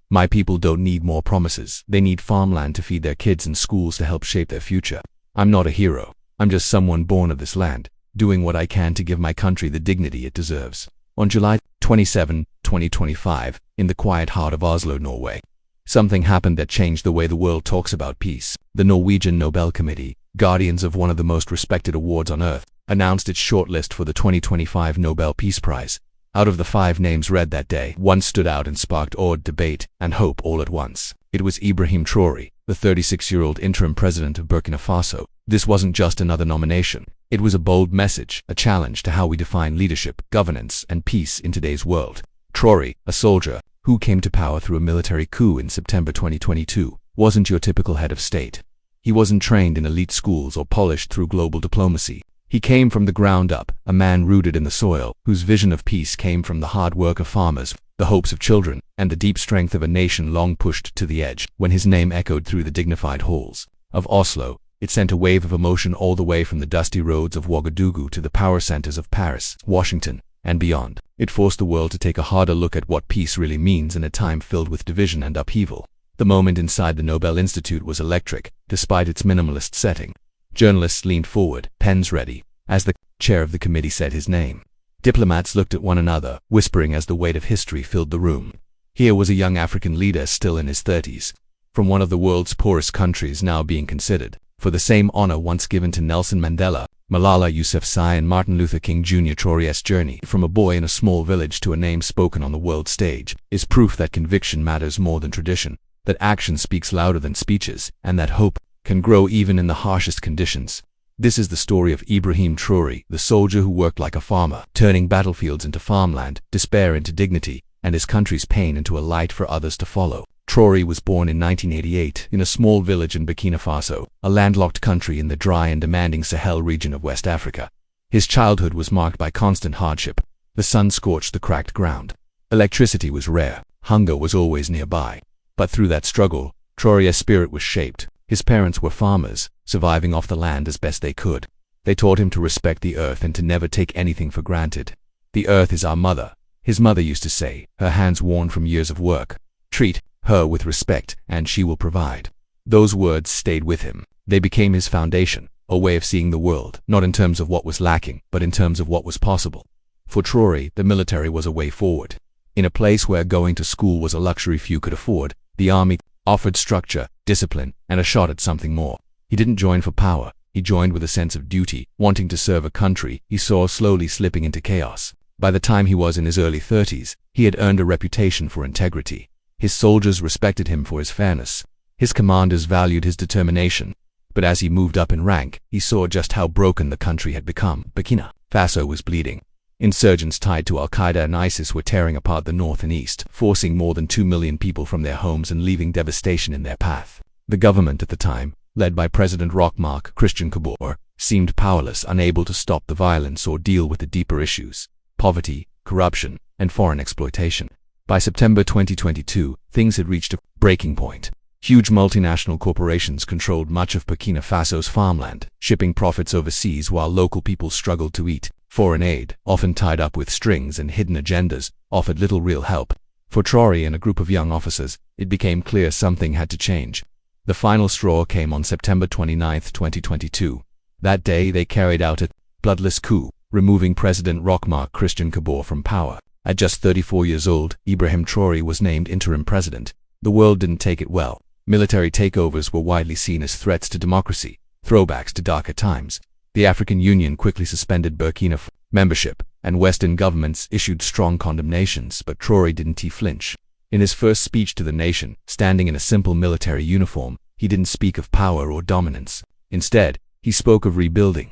My people don't need more promises. They need farmland to feed their kids and schools to help shape their future. I'm not a hero. I'm just someone born of this land, doing what I can to give my country the dignity it deserves. On July 27, 2025, in the quiet heart of Oslo, Norway, something happened that changed the way the world talks about peace. The Norwegian Nobel Committee, guardians of one of the most respected awards on earth, announced its shortlist for the 2025 Nobel Peace Prize. Out of the 5 names read that day, one stood out and sparked awed debate and hope all at once. It was Ibrahim Traoré, the 36-year-old interim president of Burkina Faso. This wasn't just another nomination. It was a bold message, a challenge to how we define leadership, governance, and peace in today's world. Traoré, a soldier who came to power through a military coup in September 2022, wasn't your typical head of state. He wasn't trained in elite schools or polished through global diplomacy. He came from the ground up, a man rooted in the soil, whose vision of peace came from the hard work of farmers, the hopes of children, and the deep strength of a nation long pushed to the edge. When his name echoed through the dignified halls of Oslo, it sent a wave of emotion all the way from the dusty roads of Ouagadougou to the power centers of Paris, Washington, and beyond. It forced the world to take a harder look at what peace really means in a time filled with division and upheaval. The moment inside the Nobel Institute was electric, despite its minimalist setting. Journalists leaned forward, pens ready, as the chair of the committee said his name. Diplomats looked at one another, whispering as the weight of history filled the room. Here was a young African leader still in his 30s, from one of the world's poorest countries now being considered for the same honor once given to Nelson Mandela, Malala Yousafzai, and Martin Luther King Jr. Traoré's journey from a boy in a small village to a name spoken on the world stage is proof that conviction matters more than tradition, that action speaks louder than speeches, and that hope can grow even in the harshest conditions. This is the story of Ibrahim Traoré, the soldier who worked like a farmer, turning battlefields into farmland, despair into dignity, and his country's pain into a light for others to follow. Traoré was born in 1988 in a small village in Burkina Faso, a landlocked country in the dry and demanding Sahel region of West Africa. His childhood was marked by constant hardship. The sun scorched the cracked ground. Electricity was rare. Hunger was always nearby. But through that struggle, Traoré's spirit was shaped. His parents were farmers, surviving off the land as best they could. They taught him to respect the earth and to never take anything for granted. The earth is our mother, his mother used to say, her hands worn from years of work. Treat her with respect, and she will provide. Those words stayed with him. They became his foundation, a way of seeing the world, not in terms of what was lacking, but in terms of what was possible. For Traoré, the military was a way forward. In a place where going to school was a luxury few could afford, the army offered structure, discipline, and a shot at something more. He didn't join for power. He joined with a sense of duty, wanting to serve a country he saw slowly slipping into chaos. By the time he was in his early 30s, he had earned a reputation for integrity. His soldiers respected him for his fairness. His commanders valued his determination. But as he moved up in rank, he saw just how broken the country had become. Burkina Faso was bleeding. Insurgents tied to Al-Qaeda and ISIS were tearing apart the north and east, forcing more than 2 million people from their homes and leaving devastation in their path. The government at the time, led by President Roch-Marc Christian Kabore, seemed powerless, unable to stop the violence or deal with the deeper issues: poverty, corruption, and foreign exploitation. By September 2022, things had reached a breaking point. Huge multinational corporations controlled much of Burkina Faso's farmland, shipping profits overseas while local people struggled to eat. Foreign aid, often tied up with strings and hidden agendas, offered little real help. For Traoré and a group of young officers, it became clear something had to change. The final straw came on September 29, 2022. That day, they carried out a bloodless coup, removing President Roch-Marc Christian Kabore from power. At just 34 years old, Ibrahim Traoré was named interim president. The world didn't take it well. Military takeovers were widely seen as threats to democracy, throwbacks to darker times. The African Union quickly suspended Burkina Faso membership, and Western governments issued strong condemnations, but Traoré didn't flinch. In his first speech to the nation, standing in a simple military uniform, he didn't speak of power or dominance. Instead, he spoke of rebuilding.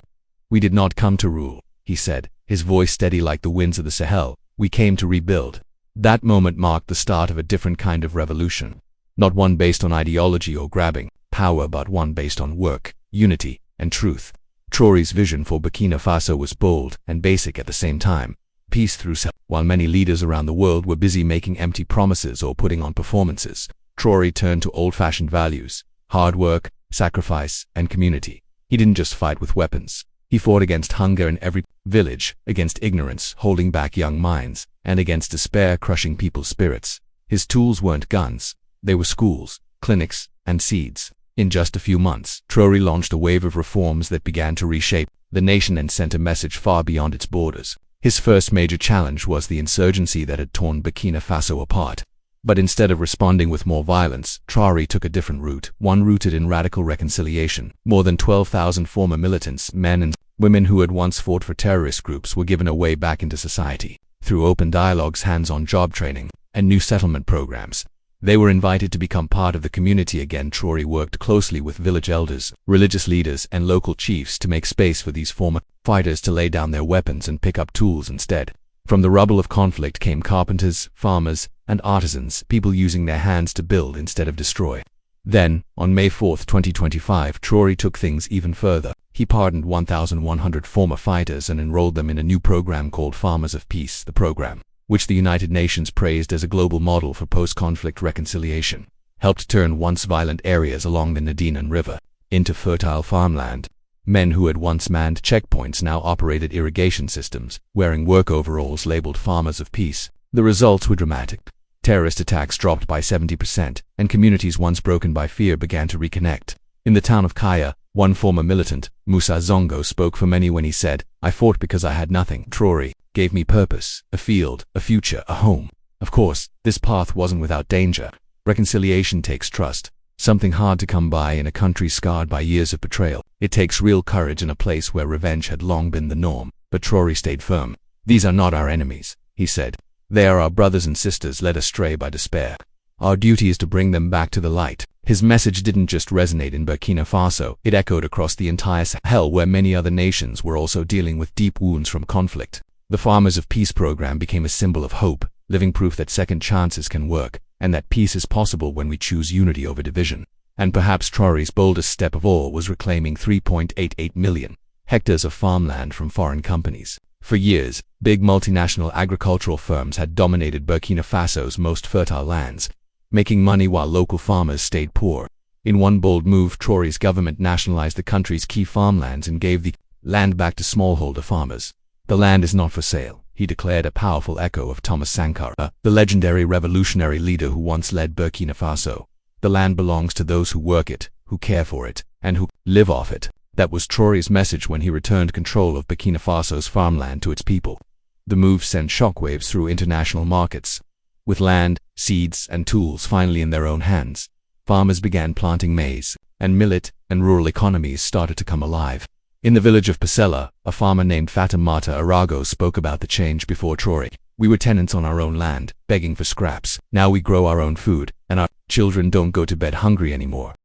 "We did not come to rule," he said, his voice steady like the winds of the Sahel. "We came to rebuild." That moment marked the start of a different kind of revolution. Not one based on ideology or grabbing power, but one based on work, unity, and truth. Traoré's vision for Burkina Faso was bold and basic at the same time. Peace through self. While many leaders around the world were busy making empty promises or putting on performances, Traoré turned to old-fashioned values: hard work, sacrifice, and community. He didn't just fight with weapons. He fought against hunger in every village, against ignorance holding back young minds, and against despair crushing people's spirits. His tools weren't guns. They were schools, clinics, and seeds. In just a few months, Traoré launched a wave of reforms that began to reshape the nation and sent a message far beyond its borders. His first major challenge was the insurgency that had torn Burkina Faso apart. But instead of responding with more violence, Traoré took a different route, one rooted in radical reconciliation. More than 12,000 former militants, men and women who had once fought for terrorist groups, were given a way back into society. Through open dialogues, hands-on job training, and new settlement programs, they were invited to become part of the community again. Traoré worked closely with village elders, religious leaders, and local chiefs to make space for these former fighters to lay down their weapons and pick up tools instead. From the rubble of conflict came carpenters, farmers, and artisans, people using their hands to build instead of destroy. Then, on May 4, 2025, Traoré took things even further. He pardoned 1,100 former fighters and enrolled them in a new program called Farmers of Peace, the program, which the United Nations praised as a global model for post-conflict reconciliation, helped turn once violent areas along the Nadine River into fertile farmland. Men who had once manned checkpoints now operated irrigation systems, wearing work overalls labeled Farmers of Peace. The results were dramatic. Terrorist attacks dropped by 70%, and communities once broken by fear began to reconnect. In the town of Kaya, one former militant, Musa Zongo, spoke for many when he said, "I fought because I had nothing. Traoré gave me purpose, a field, a future, a home." Of course, this path wasn't without danger. Reconciliation takes trust, something hard to come by in a country scarred by years of betrayal. It takes real courage in a place where revenge had long been the norm. But Traoré stayed firm. "These are not our enemies," he said. "They are our brothers and sisters led astray by despair. Our duty is to bring them back to the light." His message didn't just resonate in Burkina Faso, it echoed across the entire Sahel, where many other nations were also dealing with deep wounds from conflict. The Farmers of Peace program became a symbol of hope, living proof that second chances can work, and that peace is possible when we choose unity over division. And perhaps Traoré's boldest step of all was reclaiming 3.88 million hectares of farmland from foreign companies. For years, big multinational agricultural firms had dominated Burkina Faso's most fertile lands, making money while local farmers stayed poor. In one bold move, Traoré's government nationalized the country's key farmlands and gave the land back to smallholder farmers. "The land is not for sale," he declared, a powerful echo of Thomas Sankara, the legendary revolutionary leader who once led Burkina Faso. "The land belongs to those who work it, who care for it, and who live off it." That was Traoré's message when he returned control of Burkina Faso's farmland to its people. The move sent shockwaves through international markets. With land, seeds, and tools finally in their own hands, farmers began planting maize and millet, and rural economies started to come alive. In the village of Pasella, a farmer named Fatimata Arago spoke about the change before Traoré. "We were tenants on our own land, begging for scraps. Now we grow our own food, and our children don't go to bed hungry anymore."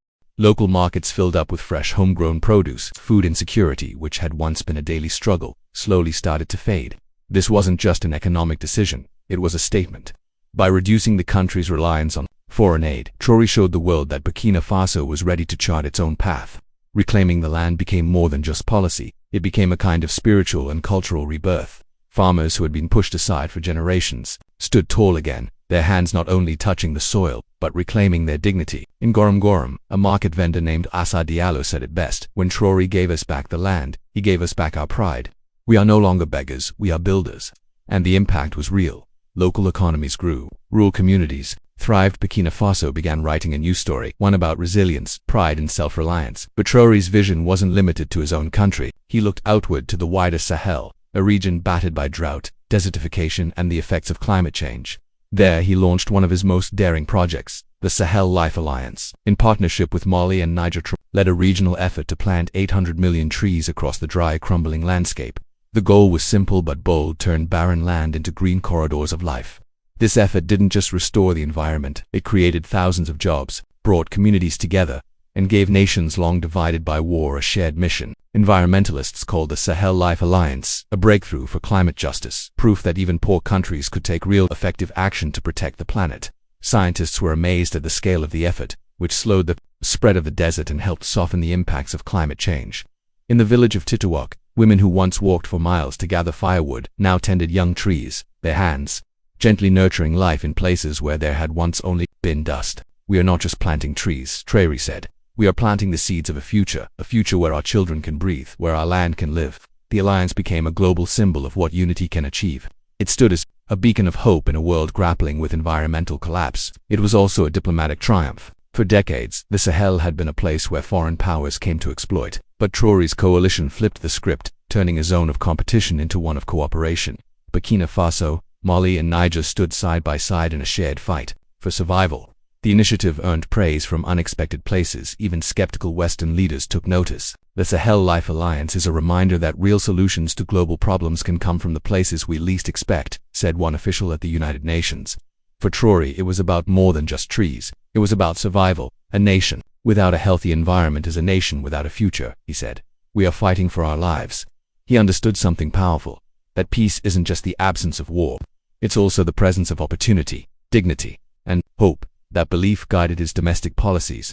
Local markets filled up with fresh homegrown produce. Food insecurity, which had once been a daily struggle, slowly started to fade. This wasn't just an economic decision, it was a statement. By reducing the country's reliance on foreign aid, Traoré showed the world that Burkina Faso was ready to chart its own path. Reclaiming the land became more than just policy, it became a kind of spiritual and cultural rebirth. Farmers who had been pushed aside for generations stood tall again, their hands not only touching the soil, but reclaiming their dignity. In Gorom, a market vendor named Assa Diallo said it best, "When Traoré gave us back the land, he gave us back our pride. We are no longer beggars, we are builders." And the impact was real. Local economies grew, rural communities thrived. Burkina Faso began writing a new story, one about resilience, pride, and self-reliance. But Traoré's vision wasn't limited to his own country. He looked outward to the wider Sahel, a region battered by drought, desertification, and the effects of climate change. There he launched one of his most daring projects, the Sahel Life Alliance. In partnership with Mali and Niger, led a regional effort to plant 800 million trees across the dry, crumbling landscape. The goal was simple but bold: turn barren land into green corridors of life. This effort didn't just restore the environment, it created thousands of jobs, brought communities together, and gave nations long divided by war a shared mission. Environmentalists called the Sahel Life Alliance a breakthrough for climate justice, proof that even poor countries could take real, effective action to protect the planet. Scientists were amazed at the scale of the effort, which slowed the spread of the desert and helped soften the impacts of climate change. In the village of Titouak, women who once walked for miles to gather firewood now tended young trees, their hands gently nurturing life in places where there had once only been dust. "We are not just planting trees," Traoré said. "We are planting the seeds of a future where our children can breathe, where our land can live." The alliance became a global symbol of what unity can achieve. It stood as a beacon of hope in a world grappling with environmental collapse. It was also a diplomatic triumph. For decades, the Sahel had been a place where foreign powers came to exploit, but Traoré's coalition flipped the script, turning a zone of competition into one of cooperation. Burkina Faso, Mali, and Niger stood side by side in a shared fight for survival. The initiative earned praise from unexpected places. Even skeptical Western leaders took notice. The Sahel Life Alliance is a reminder that real solutions to global problems can come from the places we least expect, said one official at the United Nations. For Traoré, it was about more than just trees. It was about survival. A nation without a healthy environment is a nation without a future, he said. We are fighting for our lives. He understood something powerful, that peace isn't just the absence of war. It's also the presence of opportunity, dignity, and hope. That belief guided his domestic policies.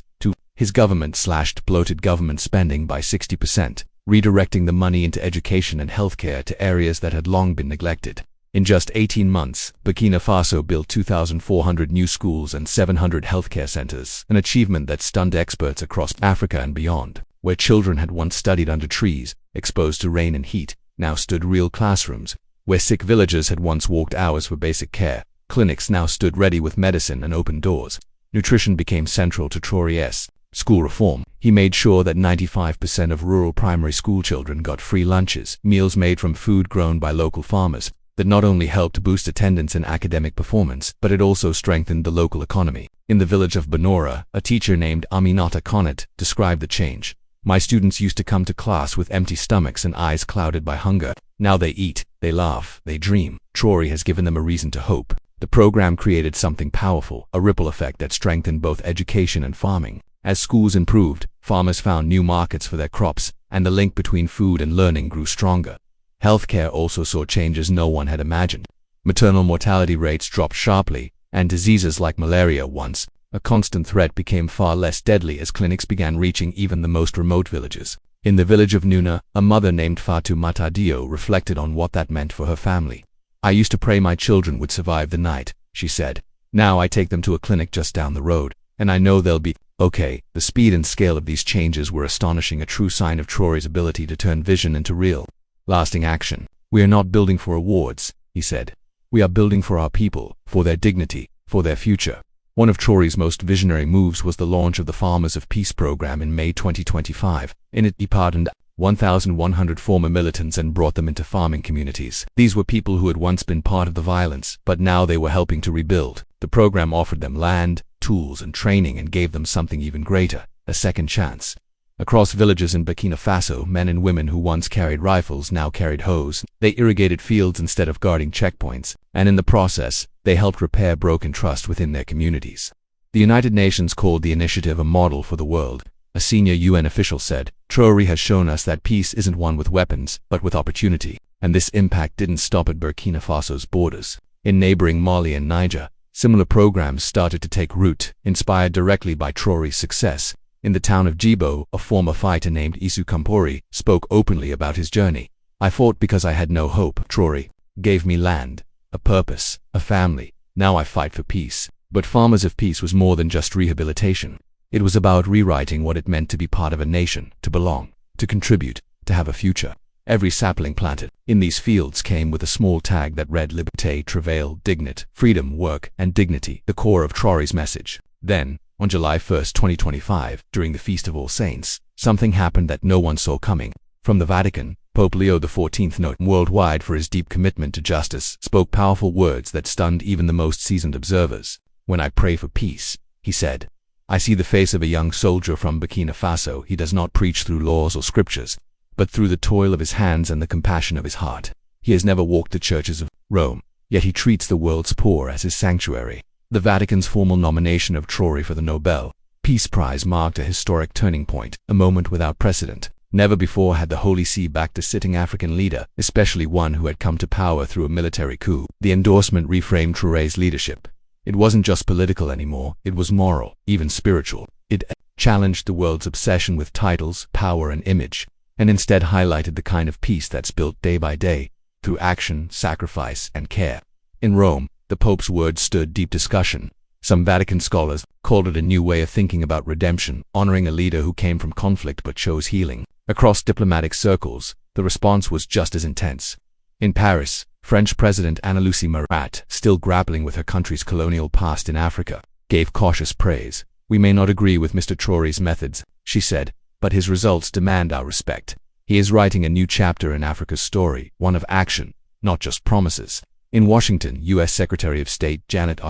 His government slashed bloated government spending by 60%, redirecting the money into education and healthcare to areas that had long been neglected. In just 18 months, Burkina Faso built 2,400 new schools and 700 healthcare centers, an achievement that stunned experts across Africa and beyond. Where children had once studied under trees, exposed to rain and heat, now stood real classrooms. Where sick villagers had once walked hours for basic care, clinics now stood ready with medicine and open doors. Nutrition became central to Traoré's school reform. He made sure that 95% of rural primary school children got free lunches, meals made from food grown by local farmers, that not only helped boost attendance and academic performance, but it also strengthened the local economy. In the village of Benora, a teacher named Aminata Konet described the change. My students used to come to class with empty stomachs and eyes clouded by hunger. Now they eat, they laugh, they dream. Traoré has given them a reason to hope. The program created something powerful, a ripple effect that strengthened both education and farming. As schools improved, farmers found new markets for their crops, and the link between food and learning grew stronger. Healthcare also saw changes no one had imagined. Maternal mortality rates dropped sharply, and diseases like malaria, once a constant threat, became far less deadly as clinics began reaching even the most remote villages. In the village of Nuna, a mother named Fatou Matadio reflected on what that meant for her family. I used to pray my children would survive the night, she said. Now I take them to a clinic just down the road, and I know they'll be okay. The speed and scale of these changes were astonishing, a true sign of Traoré's ability to turn vision into real, lasting action. We are not building for awards, he said. We are building for our people, for their dignity, for their future. One of Traoré's most visionary moves was the launch of the Farmers of Peace program in May 2025. In it, he pardoned 1,100 former militants and brought them into farming communities. These were people who had once been part of the violence, but now they were helping to rebuild. The program offered them land, tools, and training, and gave them something even greater, a second chance. Across villages in Burkina Faso, men and women who once carried rifles now carried hoes. They irrigated fields instead of guarding checkpoints, and in the process, they helped repair broken trust within their communities. The United Nations called the initiative a model for the world. A senior UN official said, Traoré has shown us that peace isn't won with weapons, but with opportunity. And this impact didn't stop at Burkina Faso's borders. In neighboring Mali and Niger, similar programs started to take root, inspired directly by Traoré's success. In the town of Djibo, a former fighter named Issou Kampori spoke openly about his journey. I fought because I had no hope. Traoré gave me land, a purpose, a family. Now I fight for peace. But Farmers of Peace was more than just rehabilitation. It was about rewriting what it meant to be part of a nation, to belong, to contribute, to have a future. Every sapling planted in these fields came with a small tag that read Liberté, Travail, Dignité, freedom, work, and dignity, the core of Traoré's message. Then, on July 1, 2025, during the Feast of All Saints, something happened that no one saw coming. From the Vatican, Pope Leo XIV, known worldwide for his deep commitment to justice, spoke powerful words that stunned even the most seasoned observers. When I pray for peace, he said, I see the face of a young soldier from Burkina Faso. He does not preach through laws or scriptures, but through the toil of his hands and the compassion of his heart. He has never walked the churches of Rome, yet he treats the world's poor as his sanctuary. The Vatican's formal nomination of Traoré for the Nobel Peace Prize marked a historic turning point, a moment without precedent. Never before had the Holy See backed a sitting African leader, especially one who had come to power through a military coup. The endorsement reframed Traoré's leadership. It wasn't just political anymore, it was moral, even spiritual. It challenged the world's obsession with titles, power, and image, and instead highlighted the kind of peace that's built day by day, through action, sacrifice, and care. In Rome, the Pope's words stirred deep discussion. Some Vatican scholars called it a new way of thinking about redemption, honoring a leader who came from conflict but chose healing. Across diplomatic circles, the response was just as intense. In Paris, French President Anna-Lucie Marat, still grappling with her country's colonial past in Africa, gave cautious praise. "We may not agree with Mr. Traoré's methods," she said, "but his results demand our respect. He is writing a new chapter in Africa's story, one of action, not just promises." In Washington, U.S. Secretary of State Janet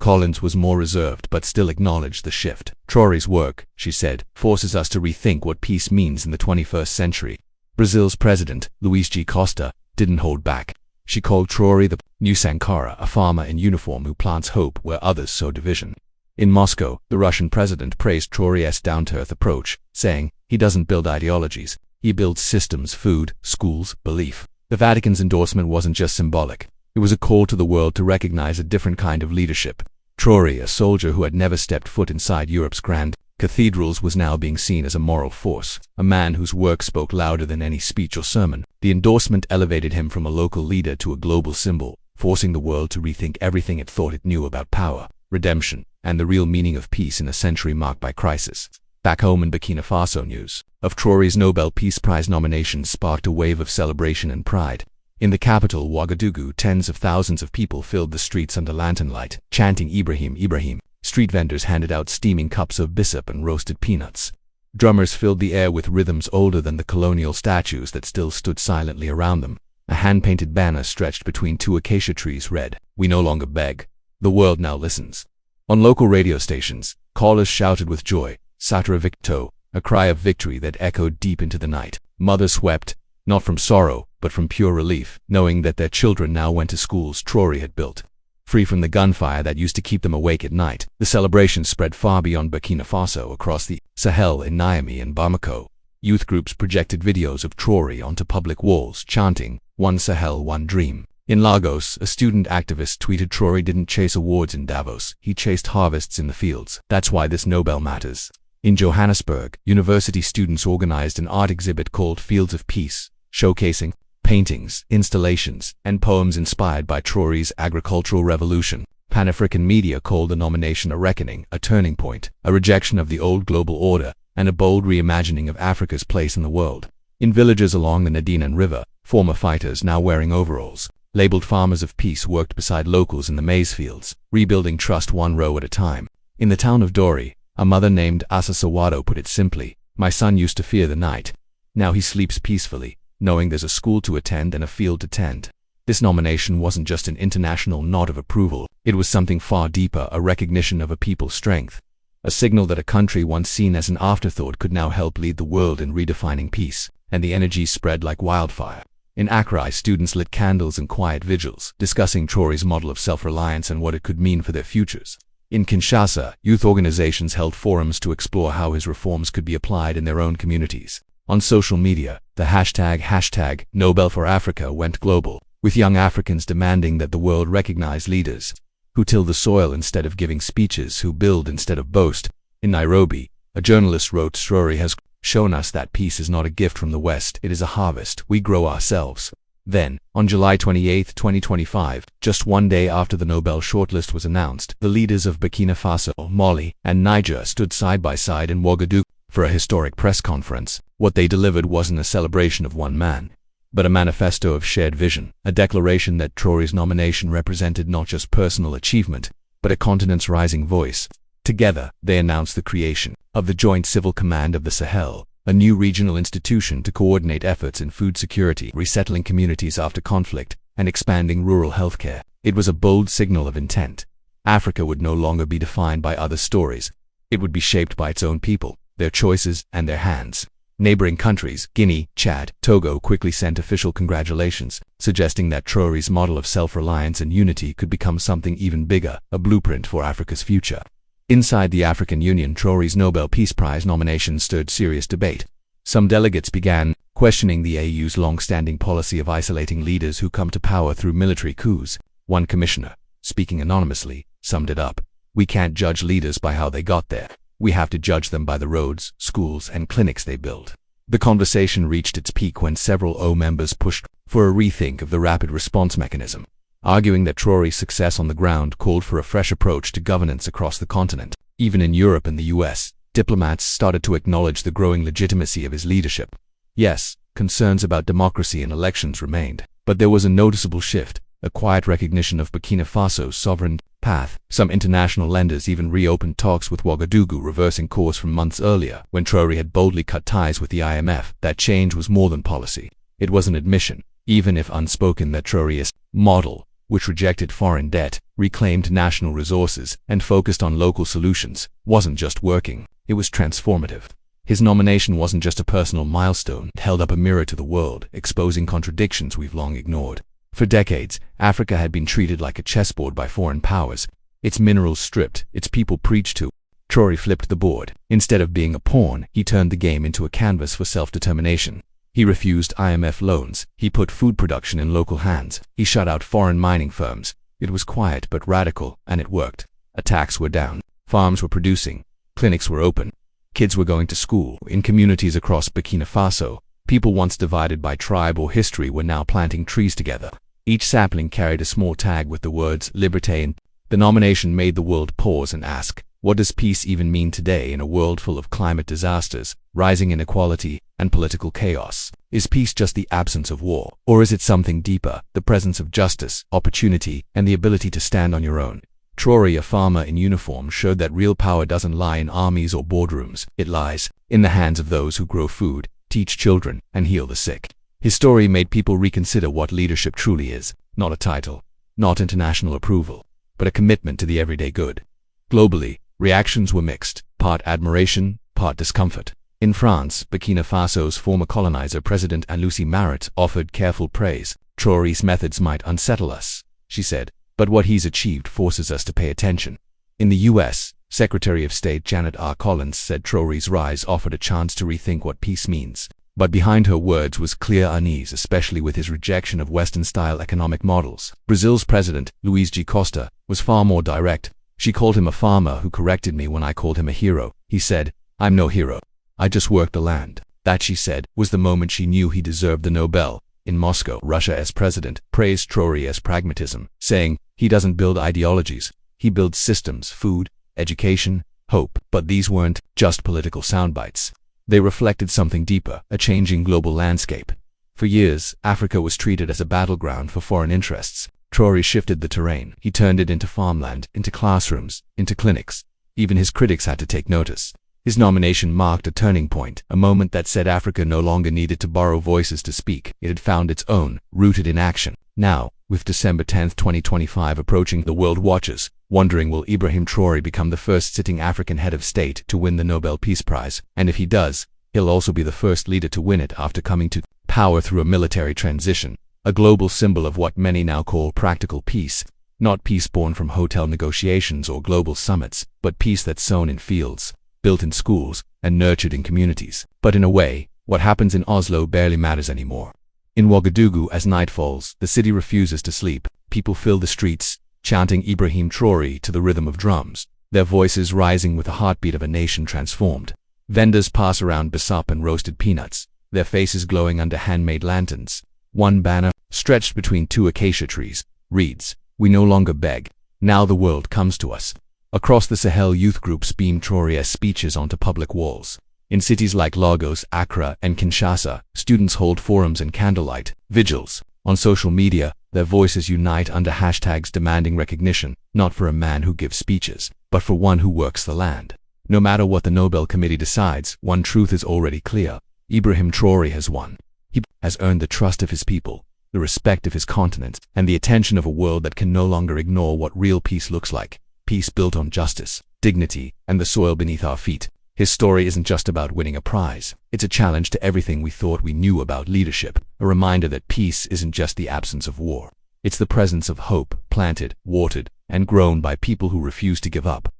Collins was more reserved but still acknowledged the shift. "Traoré's work," she said, "forces us to rethink what peace means in the 21st century." Brazil's President, Luiz G. Costa, didn't hold back. She called Traoré the new Sankara, a farmer in uniform who plants hope where others sow division. In Moscow, the Russian president praised Traoré's down-to-earth approach, saying, "He doesn't build ideologies, he builds systems, food, schools, belief." The Vatican's endorsement wasn't just symbolic. It was a call to the world to recognize a different kind of leadership. Traoré, a soldier who had never stepped foot inside Europe's grand cathedrals, was now being seen as a moral force, a man whose work spoke louder than any speech or sermon. The endorsement elevated him from a local leader to a global symbol, forcing the world to rethink everything it thought it knew about power, redemption, and the real meaning of peace in a century marked by crisis. Back home in Burkina Faso, news of Traoré's Nobel Peace Prize nomination sparked a wave of celebration and pride. In the capital, Ouagadougou, tens of thousands of people filled the streets under lantern light, chanting Ibrahim, Ibrahim. Street vendors handed out steaming cups of bissap and roasted peanuts. Drummers filled the air with rhythms older than the colonial statues that still stood silently around them. A hand-painted banner stretched between two acacia trees read, "We no longer beg. The world now listens." On local radio stations, callers shouted with joy, "Satra Victo," a cry of victory that echoed deep into the night. Mothers wept, not from sorrow, but from pure relief, knowing that their children now went to schools Traoré had built. Free from the gunfire that used to keep them awake at night, the celebration spread far beyond Burkina Faso across the Sahel in Niamey and Bamako. Youth groups projected videos of Traoré onto public walls, chanting, "One Sahel, one dream." In Lagos, a student activist tweeted Traoré didn't chase awards in Davos, he chased harvests in the fields. That's why this Nobel matters. In Johannesburg, university students organized an art exhibit called Fields of Peace, showcasing paintings, installations, and poems inspired by Traoré's agricultural revolution. Pan-African media called the nomination a reckoning, a turning point, a rejection of the old global order, and a bold reimagining of Africa's place in the world. In villages along the Nadinan River, former fighters, now wearing overalls, labeled farmers of peace, worked beside locals in the maize fields, rebuilding trust one row at a time. In the town of Dori, a mother named Asa Sawado put it simply, "My son used to fear the night. Now he sleeps peacefully, knowing there's a school to attend and a field to tend." This nomination wasn't just an international nod of approval, it was something far deeper, a recognition of a people's strength. A signal that a country once seen as an afterthought could now help lead the world in redefining peace, and the energy spread like wildfire. In Accra, students lit candles and quiet vigils, discussing Traoré's model of self-reliance and what it could mean for their futures. In Kinshasa, youth organizations held forums to explore how his reforms could be applied in their own communities. On social media, the hashtag Nobel for Africa went global, with young Africans demanding that the world recognize leaders who till the soil instead of giving speeches, who build instead of boast. In Nairobi, a journalist wrote, "Traoré has shown us that peace is not a gift from the West, it is a harvest we grow ourselves." Then, on July 28, 2025, just one day after the Nobel shortlist was announced, the leaders of Burkina Faso, Mali, and Niger stood side by side in Ouagadougou for a historic press conference. What they delivered wasn't a celebration of one man, but a manifesto of shared vision, a declaration that Traoré's nomination represented not just personal achievement, but a continent's rising voice. Together, they announced the creation of the Joint Civil Command of the Sahel, a new regional institution to coordinate efforts in food security, resettling communities after conflict, and expanding rural healthcare. It was a bold signal of intent. Africa would no longer be defined by other stories. It would be shaped by its own people, their choices, and their hands. Neighboring countries, Guinea, Chad, Togo, quickly sent official congratulations, suggesting that Traoré's model of self-reliance and unity could become something even bigger, a blueprint for Africa's future. Inside the African Union, Traoré's Nobel Peace Prize nomination stirred serious debate. Some delegates began questioning the AU's long-standing policy of isolating leaders who come to power through military coups. One commissioner, speaking anonymously, summed it up: "We can't judge leaders by how they got there. We have to judge them by the roads, schools, and clinics they build." The conversation reached its peak when several O members pushed for a rethink of the rapid response mechanism, arguing that Traoré's success on the ground called for a fresh approach to governance across the continent. Even in Europe and the US, diplomats started to acknowledge the growing legitimacy of his leadership. Yes, concerns about democracy and elections remained, But there was a noticeable shift, a quiet recognition of Burkina Faso's sovereign path. Some international lenders even reopened talks with Ouagadougou, reversing course from months earlier, when Traoré had boldly cut ties with the IMF. That change was more than policy. It was an admission, even if unspoken, that Traoré's model, which rejected foreign debt, reclaimed national resources, and focused on local solutions, wasn't just working, it was transformative. His nomination wasn't just a personal milestone, it held up a mirror to the world, exposing contradictions we've long ignored. For decades, Africa had been treated like a chessboard by foreign powers, its minerals stripped, its people preached to. Traoré flipped the board. Instead of being a pawn, he turned the game into a canvas for self-determination. He refused IMF loans, he put food production in local hands, he shut out foreign mining firms. It was quiet but radical, and it worked. Attacks were down, farms were producing, clinics were open, kids were going to school. In communities across Burkina Faso, people once divided by tribe or history were now planting trees together. Each sapling carried a small tag with the words "Liberté," and the nomination made the world pause and ask, what does peace even mean today in a world full of climate disasters, rising inequality, and political chaos? Is peace just the absence of war? Or is it something deeper, the presence of justice, opportunity, and the ability to stand on your own? Traoré, a farmer in uniform, showed that real power doesn't lie in armies or boardrooms. It lies in the hands of those who grow food, teach children, and heal the sick. His story made people reconsider what leadership truly is. Not a title, not international approval, but a commitment to the everyday good. Globally, reactions were mixed, part admiration, part discomfort. In France, Burkina Faso's former colonizer President Lucie Marat offered careful praise. Traoré's methods might unsettle us, she said, but what he's achieved forces us to pay attention. In the US, Secretary of State Janet R. Collins said Traoré's rise offered a chance to rethink what peace means. But behind her words was clear unease, especially with his rejection of Western-style economic models. Brazil's president, Luiz G. Costa, was far more direct. She called him a farmer who corrected me when I called him a hero. He said, "I'm no hero. I just work the land." That, she said, was the moment she knew he deserved the Nobel. In Moscow, Russia as president praised Traoré's pragmatism, saying, he doesn't build ideologies, he builds systems, food, education, hope. But these weren't just political soundbites. They reflected something deeper, a changing global landscape. For years, Africa was treated as a battleground for foreign interests. Traoré shifted the terrain. He turned it into farmland, into classrooms, into clinics. Even his critics had to take notice. His nomination marked a turning point, a moment that said Africa no longer needed to borrow voices to speak. It had found its own, rooted in action. Now, with December 10, 2025 approaching, the world watches, wondering, will Ibrahim Traoré become the first sitting African head of state to win the Nobel Peace Prize? And if he does, he'll also be the first leader to win it after coming to power through a military transition, a global symbol of what many now call practical peace. Not peace born from hotel negotiations or global summits, but peace that's sown in fields, built in schools, and nurtured in communities. But in a way, what happens in Oslo barely matters anymore. In Ouagadougou, as night falls, the city refuses to sleep. People fill the streets, chanting Ibrahim Traoré to the rhythm of drums, their voices rising with the heartbeat of a nation transformed. Vendors pass around bissap and roasted peanuts, their faces glowing under handmade lanterns. One banner, stretched between two acacia trees, reads, "We no longer beg. Now the world comes to us." Across the Sahel, youth groups beam Traoré's speeches onto public walls. In cities like Lagos, Accra, and Kinshasa, students hold forums and candlelight vigils. On social media, their voices unite under hashtags demanding recognition, not for a man who gives speeches, but for one who works the land. No matter what the Nobel Committee decides, one truth is already clear. Ibrahim Traoré has won. He has earned the trust of his people, the respect of his continent, and the attention of a world that can no longer ignore what real peace looks like. Peace built on justice, dignity, and the soil beneath our feet. His story isn't just about winning a prize. It's a challenge to everything we thought we knew about leadership, a reminder that peace isn't just the absence of war. It's the presence of hope, planted, watered, and grown by people who refuse to give up.